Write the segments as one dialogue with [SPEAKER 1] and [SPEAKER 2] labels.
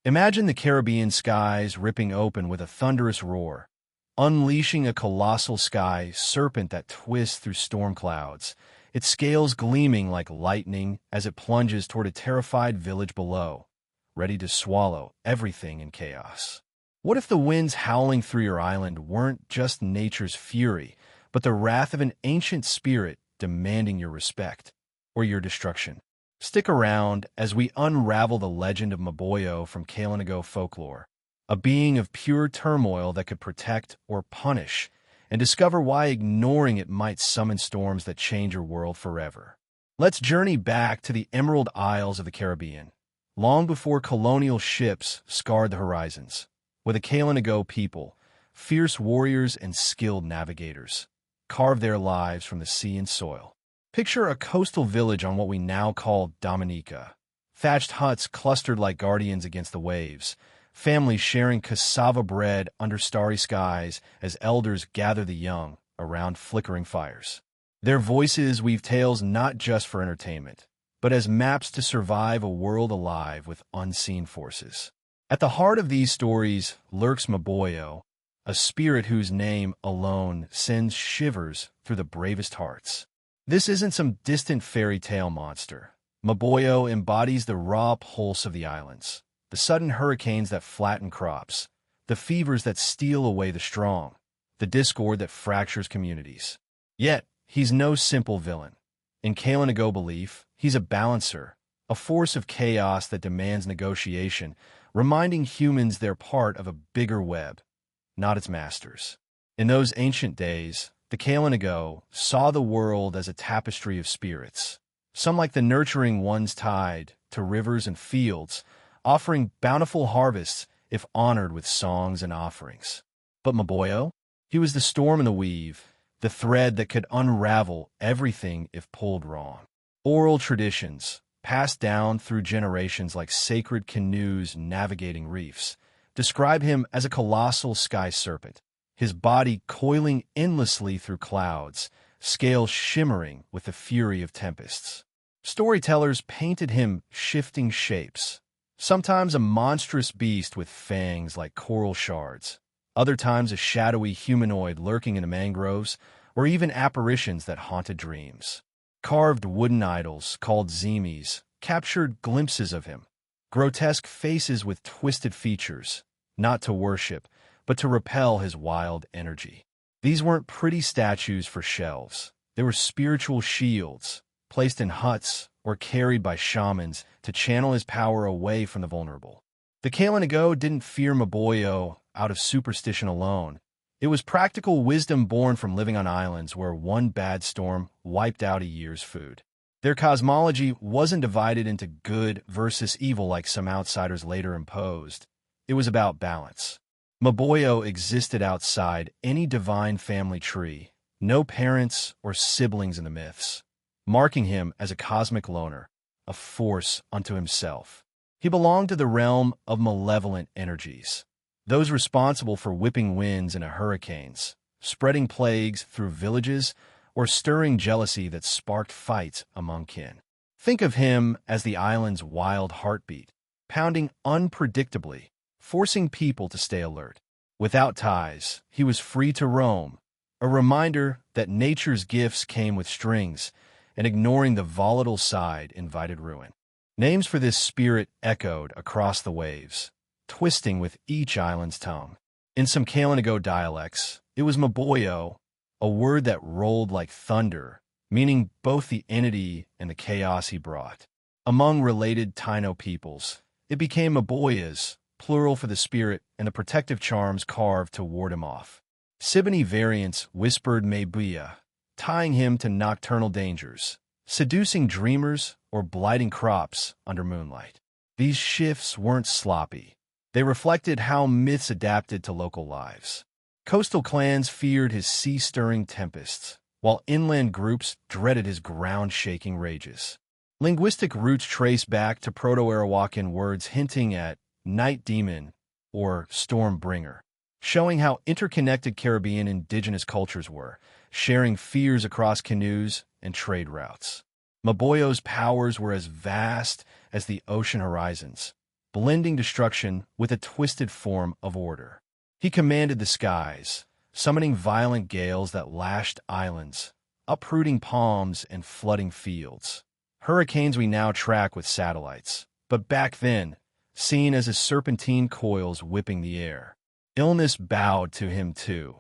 [SPEAKER 1] Imagine the Caribbean skies ripping open with a thunderous roar, unleashing a colossal sky serpent that twists through storm clouds, its scales gleaming like lightning as it plunges toward a terrified village below, ready to swallow everything in chaos. What if the winds howling through your island weren't just nature's fury, but the wrath of an ancient spirit demanding your respect or your destruction? Stick around as we unravel the legend of Maboyo from Kalinago folklore, a being of pure turmoil that could protect or punish, and discover why ignoring it might summon storms that change your world forever. Let's journey back to the Emerald Isles of the Caribbean, long before colonial ships scarred the horizons, with a Kalinago people, fierce warriors and skilled navigators, carved their lives from the sea and soil. Picture a coastal village on what we now call Dominica. Thatched huts clustered like guardians against the waves, families sharing cassava bread under starry skies as elders gather the young around flickering fires. Their voices weave tales not just for entertainment, but as maps to survive a world alive with unseen forces. At the heart of these stories lurks Maboyo, a spirit whose name alone sends shivers through the bravest hearts. This isn't some distant fairy tale monster. Maboyo embodies the raw pulse of the islands, the sudden hurricanes that flatten crops, the fevers that steal away the strong, the discord that fractures communities. Yet, he's no simple villain. In Kalinago belief, he's a balancer, a force of chaos that demands negotiation, reminding humans they're part of a bigger web, not its masters. In those ancient days, the Kalinago saw the world as a tapestry of spirits, some like the nurturing ones tied to rivers and fields, offering bountiful harvests if honored with songs and offerings. But Maboyo? He was the storm in the weave, the thread that could unravel everything if pulled wrong. Oral traditions, passed down through generations like sacred canoes navigating reefs, describe him as a colossal sky serpent, his body coiling endlessly through clouds, scales shimmering with the fury of tempests. Storytellers painted him shifting shapes, sometimes a monstrous beast with fangs like coral shards, other times a shadowy humanoid lurking in the mangroves, or even apparitions that haunted dreams. Carved wooden idols, called zemies, captured glimpses of him, grotesque faces with twisted features, not to worship, but to repel his wild energy. These weren't pretty statues for shelves. They were spiritual shields, placed in huts or carried by shamans to channel his power away from the vulnerable. The Kalinago didn't fear Maboyo out of superstition alone. It was practical wisdom born from living on islands where one bad storm wiped out a year's food. Their cosmology wasn't divided into good versus evil like some outsiders later imposed. It was about balance. Maboyo existed outside any divine family tree, no parents or siblings in the myths, marking him as a cosmic loner, a force unto himself. He belonged to the realm of malevolent energies, those responsible for whipping winds into hurricanes, spreading plagues through villages, or stirring jealousy that sparked fights among kin. Think of him as the island's wild heartbeat, pounding unpredictably, forcing people to stay alert. Without ties, he was free to roam, a reminder that nature's gifts came with strings, and ignoring the volatile side invited ruin. Names for this spirit echoed across the waves, twisting with each island's tongue. In some Kalinago dialects, it was Maboyo, a word that rolled like thunder, meaning both the entity and the chaos he brought. Among related Taino peoples, it became Maboyas, plural for the spirit, and the protective charms carved to ward him off. Siboney variants whispered Maboya, tying him to nocturnal dangers, seducing dreamers or blighting crops under moonlight. These shifts weren't sloppy. They reflected how myths adapted to local lives. Coastal clans feared his sea-stirring tempests, while inland groups dreaded his ground-shaking rages. Linguistic roots trace back to Proto-Arawakan words hinting at night demon or storm bringer, showing how interconnected Caribbean indigenous cultures were, sharing fears across canoes and trade routes. Maboyo's powers were as vast as the ocean horizons, blending destruction with a twisted form of order. He commanded the skies, summoning violent gales that lashed islands, uprooting palms and flooding fields. Hurricanes we now track with satellites, but back then, seen as his serpentine coils whipping the air. Illness bowed to him too.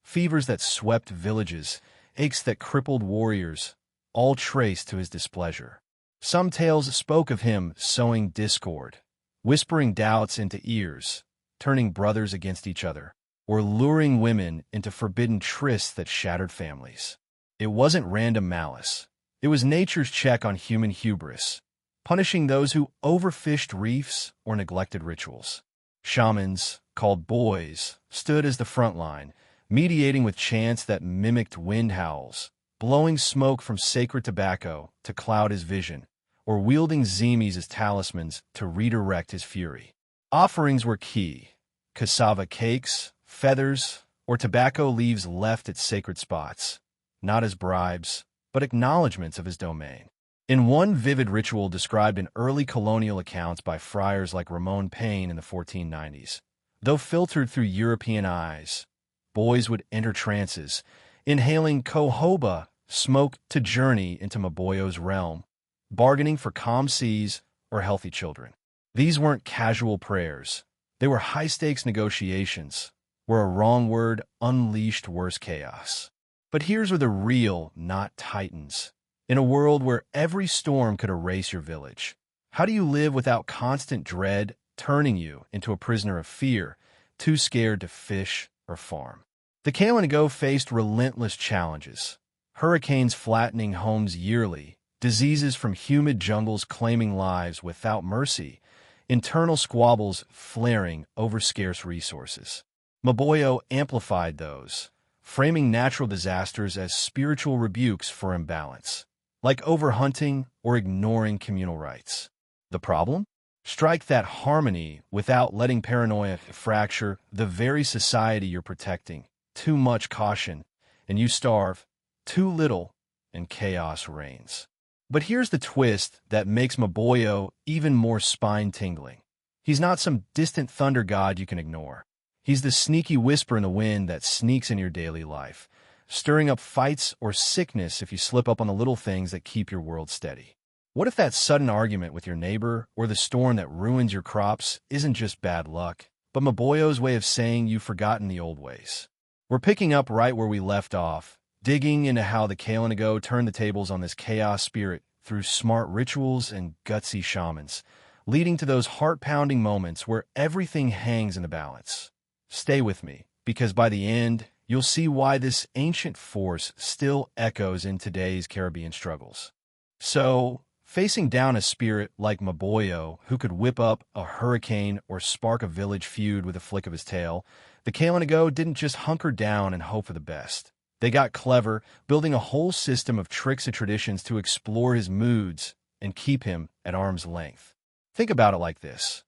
[SPEAKER 1] Fevers that swept villages, aches that crippled warriors, all traced to his displeasure. Some tales spoke of him sowing discord, whispering doubts into ears, turning brothers against each other, or luring women into forbidden trysts that shattered families. It wasn't random malice. It was nature's check on human hubris, punishing those who overfished reefs or neglected rituals. Shamans, called boys, stood as the front line, mediating with chants that mimicked wind howls, blowing smoke from sacred tobacco to cloud his vision, or wielding zemis as talismans to redirect his fury. Offerings were key: cassava cakes, feathers, or tobacco leaves left at sacred spots, not as bribes, but acknowledgments of his domain. In one vivid ritual described in early colonial accounts by friars like Ramón Pané in the 1490s, though filtered through European eyes, boys would enter trances, inhaling cohoba smoke to journey into Maboyo's realm, bargaining for calm seas or healthy children. These weren't casual prayers. They were high-stakes negotiations, where a wrong word unleashed worse chaos. But here's where the real knot tightens. In a world where every storm could erase your village, how do you live without constant dread turning you into a prisoner of fear, too scared to fish or farm? The Kalinago faced relentless challenges: hurricanes flattening homes yearly, diseases from humid jungles claiming lives without mercy, internal squabbles flaring over scarce resources. Maboyo amplified those, framing natural disasters as spiritual rebukes for imbalance, like overhunting or ignoring communal rights. The problem? Strike that harmony without letting paranoia fracture the very society you're protecting. Too much caution, and you starve. Too little, and chaos reigns. But here's the twist that makes Maboyo even more spine-tingling. He's not some distant thunder god you can ignore. He's the sneaky whisper in the wind that sneaks in your daily life, stirring up fights or sickness if you slip up on the little things that keep your world steady. What if that sudden argument with your neighbor or the storm that ruins your crops isn't just bad luck, but Maboyo's way of saying you've forgotten the old ways? We're picking up right where we left off, digging into how the Kalinago turned the tables on this chaos spirit through smart rituals and gutsy shamans, leading to those heart-pounding moments where everything hangs in the balance. Stay with me, because by the end, you'll see why this ancient force still echoes in today's Caribbean struggles. So, facing down a spirit like Maboyo, who could whip up a hurricane or spark a village feud with a flick of his tail, the Kalinago didn't just hunker down and hope for the best. They got clever, building a whole system of tricks and traditions to explore his moods and keep him at arm's length. Think about it like this.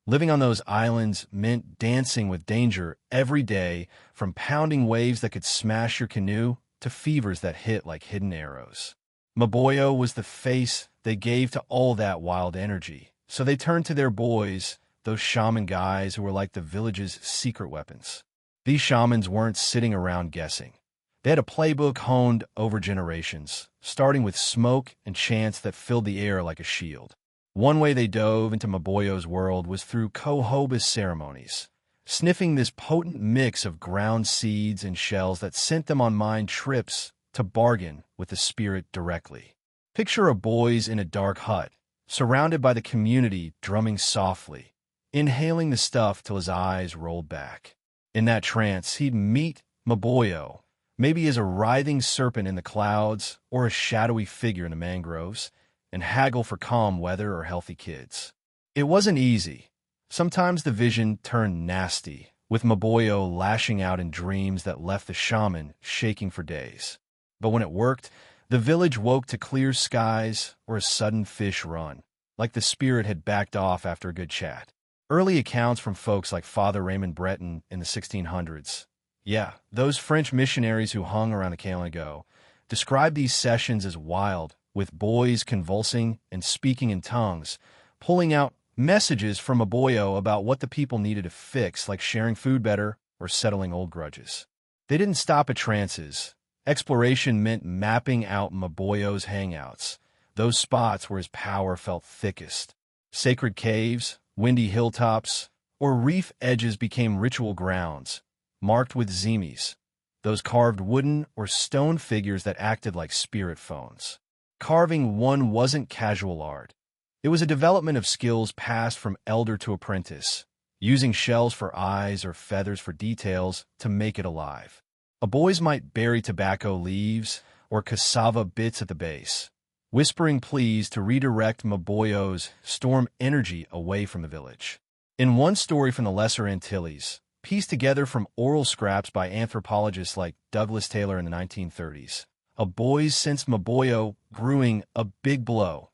[SPEAKER 1] Living on those islands meant dancing with danger every day, from pounding waves that could smash your canoe to fevers that hit like hidden arrows. Maboyo was the face they gave to all that wild energy, so they turned to their boys, those shaman guys who were like the village's secret weapons. These shamans weren't sitting around guessing. They had a playbook honed over generations, starting with smoke and chants that filled the air like a shield. One way they dove into Maboyo's world was through cohobus ceremonies, sniffing this potent mix of ground seeds and shells that sent them on mind trips to bargain with the spirit directly. Picture a boys in a dark hut, surrounded by the community drumming softly, inhaling the stuff till his eyes rolled back. In that trance, he'd meet Maboyo, maybe as a writhing serpent in the clouds or a shadowy figure in the mangroves, and haggle for calm weather or healthy kids. It wasn't easy. Sometimes the vision turned nasty, with Maboyo lashing out in dreams that left the shaman shaking for days. But when it worked, the village woke to clear skies or a sudden fish run, like the spirit had backed off after a good chat. Early accounts from folks like Father Raymond Breton in the 1600s, those French missionaries who hung around the Kalinago, described these sessions as wild, with boys convulsing and speaking in tongues, pulling out Messages from Maboyo about what the people needed to fix, like sharing food better or settling old grudges. They didn't stop at trances. Exploration meant mapping out Maboyo's hangouts, those spots where his power felt thickest. Sacred caves, windy hilltops, or reef edges became ritual grounds, marked with zimis, those carved wooden or stone figures that acted like spirit phones. Carving one wasn't casual art. It was a development of skills passed from elder to apprentice, using shells for eyes or feathers for details to make it alive. Boys might bury tobacco leaves or cassava bits at the base, whispering pleas to redirect Maboyo's storm energy away from the village. In one story from the Lesser Antilles, pieced together from oral scraps by anthropologists like Douglas Taylor in the 1930s, boys sensed Maboyo brewing a big blow,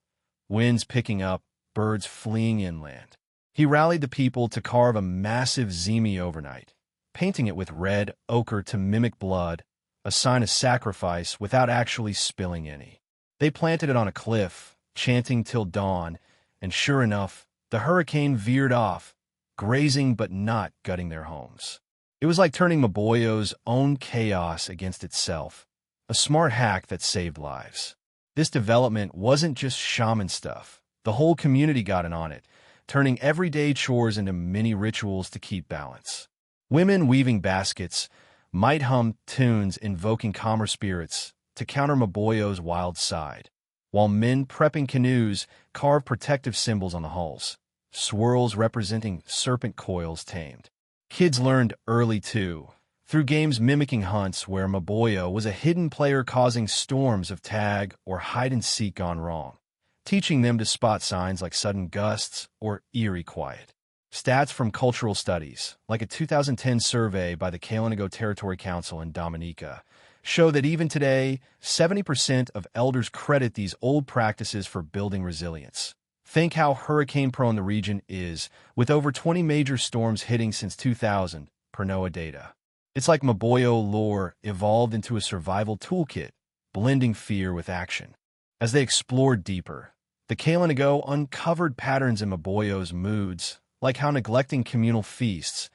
[SPEAKER 1] winds picking up, birds fleeing inland. He rallied the people to carve a massive zimi overnight, painting it with red ochre to mimic blood, a sign of sacrifice without actually spilling any. They planted it on a cliff, chanting till dawn, and sure enough, the hurricane veered off, grazing but not gutting their homes. It was like turning Maboyo's own chaos against itself, a smart hack that saved lives. This development wasn't just shaman stuff. The whole community got in on it, turning everyday chores into mini rituals to keep balance. Women weaving baskets might hum tunes invoking calmer spirits to counter Maboyo's wild side, while men prepping canoes carved protective symbols on the hulls, swirls representing serpent coils tamed. Kids learned early too, through games mimicking hunts where Maboyo was a hidden player causing storms of tag or hide-and-seek gone wrong, teaching them to spot signs like sudden gusts or eerie quiet. Stats from cultural studies, like a 2010 survey by the Kalinago Territory Council in Dominica, show that even today, 70% of elders credit these old practices for building resilience. Think how hurricane-prone the region is, with over 20 major storms hitting since 2000, per NOAA data. It's like Maboyo lore evolved into a survival toolkit, blending fear with action. As they explored deeper, the Kalinago uncovered patterns in Maboyo's moods, like how neglecting communal feasts,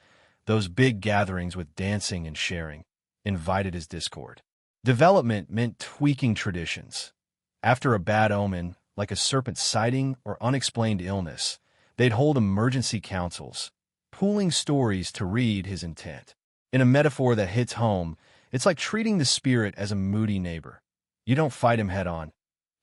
[SPEAKER 1] those big gatherings with dancing and sharing, invited his discord. Development meant tweaking traditions. After a bad omen, like a serpent sighting or unexplained illness, they'd hold emergency councils, pooling stories to read his intent. In a metaphor that hits home, it's like treating the spirit as a moody neighbor. You don't fight him head-on.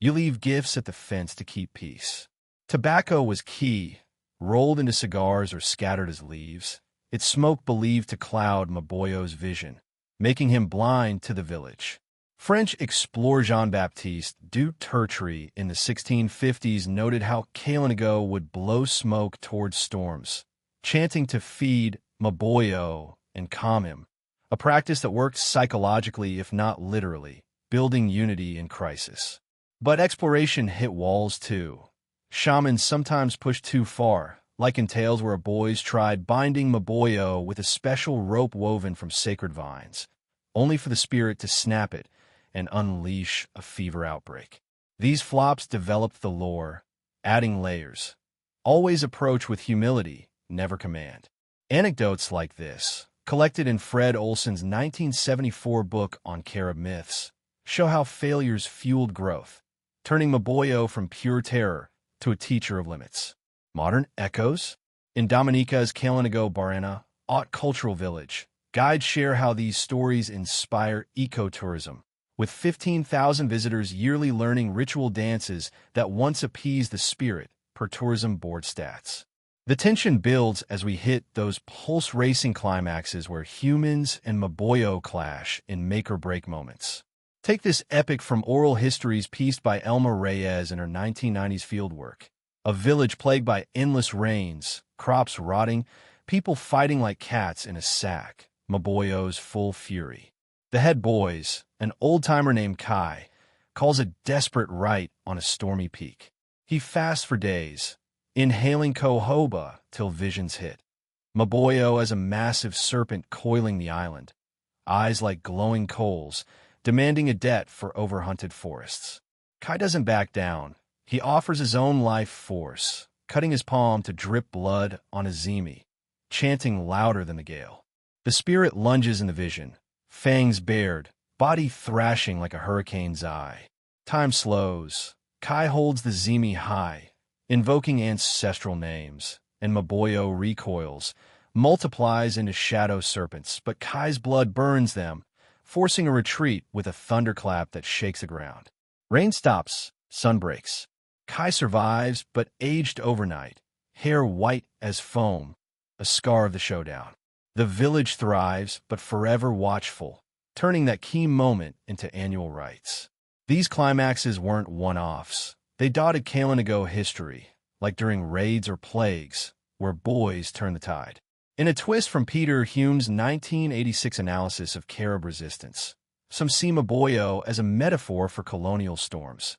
[SPEAKER 1] You leave gifts at the fence to keep peace. Tobacco was key, rolled into cigars or scattered as leaves. Its smoke believed to cloud Maboyo's vision, making him blind to the village. French explorer Jean-Baptiste du Tertrais in the 1650s noted how Kalinago would blow smoke towards storms, chanting to feed Maboyo and calm him, a practice that worked psychologically if not literally, building unity in crisis. But exploration hit walls too. Shamans sometimes pushed too far, like in tales where boys tried binding Maboyo with a special rope woven from sacred vines, only for the spirit to snap it and unleash a fever outbreak. These flops developed the lore, adding layers. Always approach with humility, never command. Anecdotes like this, collected in Fred Olson's 1974 book on Carib myths, show how failures fueled growth, turning Maboyo from pure terror to a teacher of limits. Modern echoes? In Dominica's Kalinago Barana, Aute cultural village, guides share how these stories inspire ecotourism, with 15,000 visitors yearly learning ritual dances that once appeased the spirit, per tourism board stats. The tension builds as we hit those pulse-racing climaxes where humans and Maboyo clash in make-or-break moments. Take this epic from oral histories pieced by Elma Reyes in her 1990s fieldwork. A village plagued by endless rains, crops rotting, people fighting like cats in a sack, Maboyo's full fury. The head boys, an old-timer named Kai, calls a desperate rite on a stormy peak. He fasts for days, inhaling cohoba till visions hit. Maboyo as a massive serpent coiling the island, eyes like glowing coals, demanding a debt for overhunted forests. Kai doesn't back down. He offers his own life force, cutting his palm to drip blood on a zimi, chanting louder than the gale. The spirit lunges in the vision, fangs bared, body thrashing like a hurricane's eye. Time slows. Kai holds the zimi high, invoking ancestral names, and Maboyo recoils, multiplies into shadow serpents, but Kai's blood burns them, forcing a retreat with a thunderclap that shakes the ground. Rain stops, sun breaks. Kai survives, but aged overnight, hair white as foam, a scar of the showdown. The village thrives, but forever watchful, turning that key moment into annual rites. These climaxes weren't one-offs. They dotted Kalinago history, like during raids or plagues, where boys turned the tide. In a twist from Peter Hume's 1986 analysis of Carib resistance, some see Maboyo as a metaphor for colonial storms,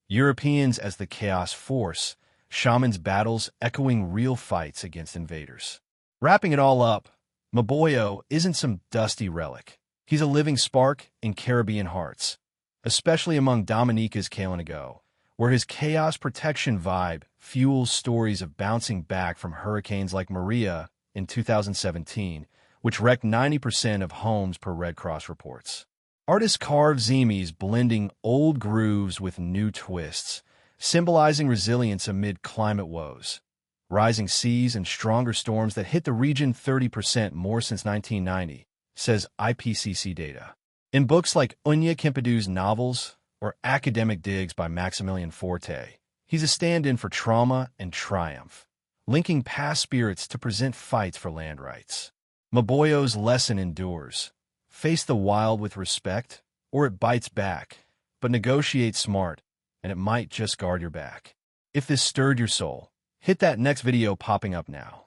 [SPEAKER 1] Europeans as the chaos force, shamans' battles echoing real fights against invaders. Wrapping it all up, Maboyo isn't some dusty relic. He's a living spark in Caribbean hearts, especially among Dominica's Kalinago, where his chaos protection vibe fuels stories of bouncing back from hurricanes like Maria in 2017, which wrecked 90% of homes per Red Cross reports. Artists carve zimis blending old grooves with new twists, symbolizing resilience amid climate woes, rising seas and stronger storms that hit the region 30% more since 1990, says IPCC data. In books like Unya Kimpedu's novels or academic digs by Maximilian Forte, he's a stand-in for trauma and triumph, linking past spirits to present fights for land rights. Maboyo's lesson endures. Face the wild with respect, or it bites back, but negotiate smart, and it might just guard your back. If this stirred your soul, hit that next video popping up now.